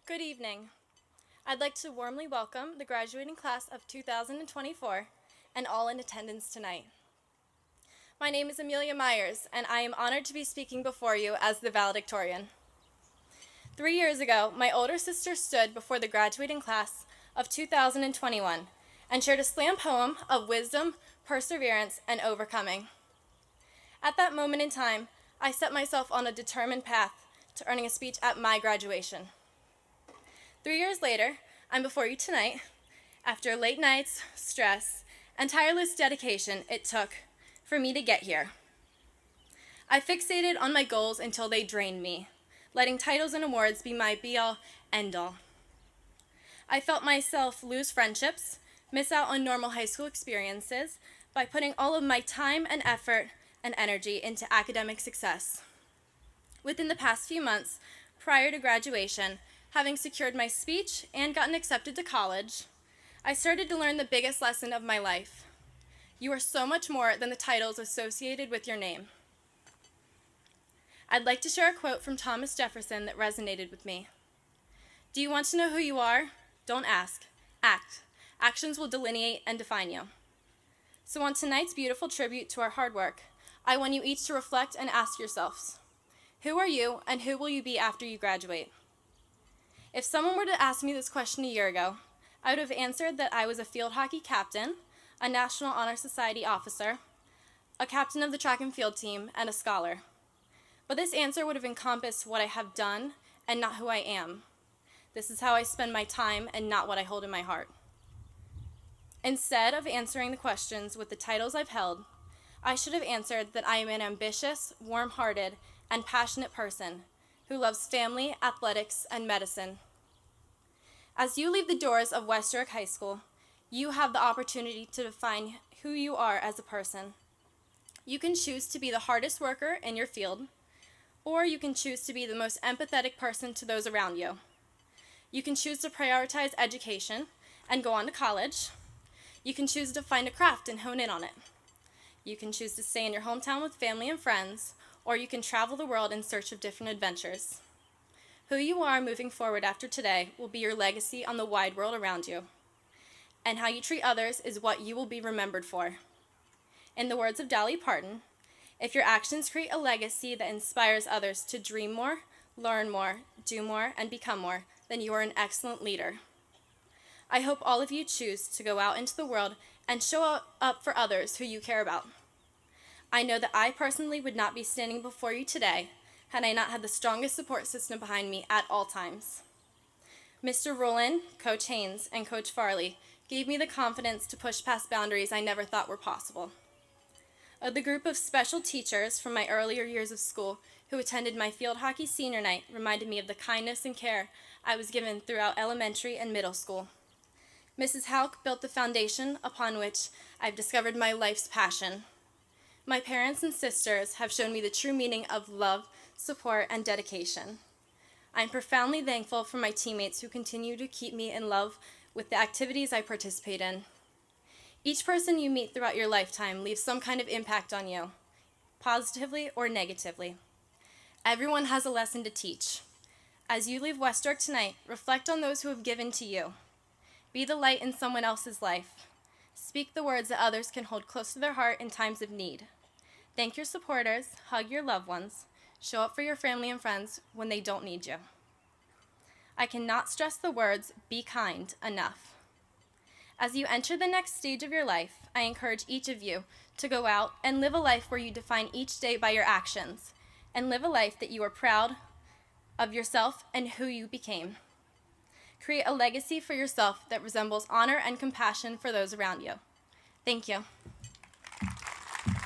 Good evening. I'd like to warmly welcome the graduating class of 2024 and all in attendance tonight. My name is Amelia Myers, and I am honored to be speaking before you as the valedictorian. 3 years ago, my older sister stood before the graduating class of 2021 and shared a slam poem of wisdom, perseverance, and overcoming. At that moment in time, I set myself on a determined path to earning a speech at my graduation. 3 years later, I'm before you tonight after late nights, stress, and tireless dedication it took for me to get here. I fixated on my goals until they drained me, letting titles and awards be my be-all, end-all. I felt myself lose friendships, miss out on normal high school experiences by putting all of my time and effort and energy into academic success. Within the past few months, prior to graduation, having secured my speech and gotten accepted to college, I started to learn the biggest lesson of my life. You are so much more than the titles associated with your name. I'd like to share a quote from Thomas Jefferson that resonated with me. Do you want to know who you are? Don't ask. Act. Actions will delineate and define you. So on tonight's beautiful tribute to our hard work, I want you each to reflect and ask yourselves, who are you and who will you be after you graduate? If someone were to ask me this question a year ago, I would have answered that I was a field hockey captain, a National Honor Society officer, a captain of the track and field team, and a scholar. But this answer would have encompassed what I have done and not who I am. This is how I spend my time and not what I hold in my heart. Instead of answering the questions with the titles I've held, I should have answered that I am an ambitious, warm-hearted, and passionate person who loves family, athletics, and medicine. As you leave the doors of West York High School, you have the opportunity to define who you are as a person. You can choose to be the hardest worker in your field, or you can choose to be the most empathetic person to those around you. You can choose to prioritize education and go on to college. You can choose to find a craft and hone in on it. You can choose to stay in your hometown with family and friends, or you can travel the world in search of different adventures. Who you are moving forward after today will be your legacy on the wide world around you. And how you treat others is what you will be remembered for. In the words of Dolly Parton, if your actions create a legacy that inspires others to dream more, learn more, do more, and become more, then you are an excellent leader. I hope all of you choose to go out into the world and show up for others who you care about. I know that I personally would not be standing before you today had I not had the strongest support system behind me at all times. Mr. Rowland, Coach Haynes, and Coach Farley gave me the confidence to push past boundaries I never thought were possible. The group of special teachers from my earlier years of school who attended my field hockey senior night reminded me of the kindness and care I was given throughout elementary and middle school. Mrs. Hauk built the foundation upon which I've discovered my life's passion. My parents and sisters have shown me the true meaning of love, support, and dedication. I'm profoundly thankful for my teammates who continue to keep me in love with the activities I participate in. Each person you meet throughout your lifetime leaves some kind of impact on you, positively or negatively. Everyone has a lesson to teach. As you leave West York tonight, reflect on those who have given to you. Be the light in someone else's life. Speak the words that others can hold close to their heart in times of need. Thank your supporters, hug your loved ones, show up for your family and friends when they don't need you. I cannot stress the words, be kind, enough. As you enter the next stage of your life, I encourage each of you to go out and live a life where you define each day by your actions, and live a life that you are proud of yourself and who you became. Create a legacy for yourself that resembles honor and compassion for those around you. Thank you.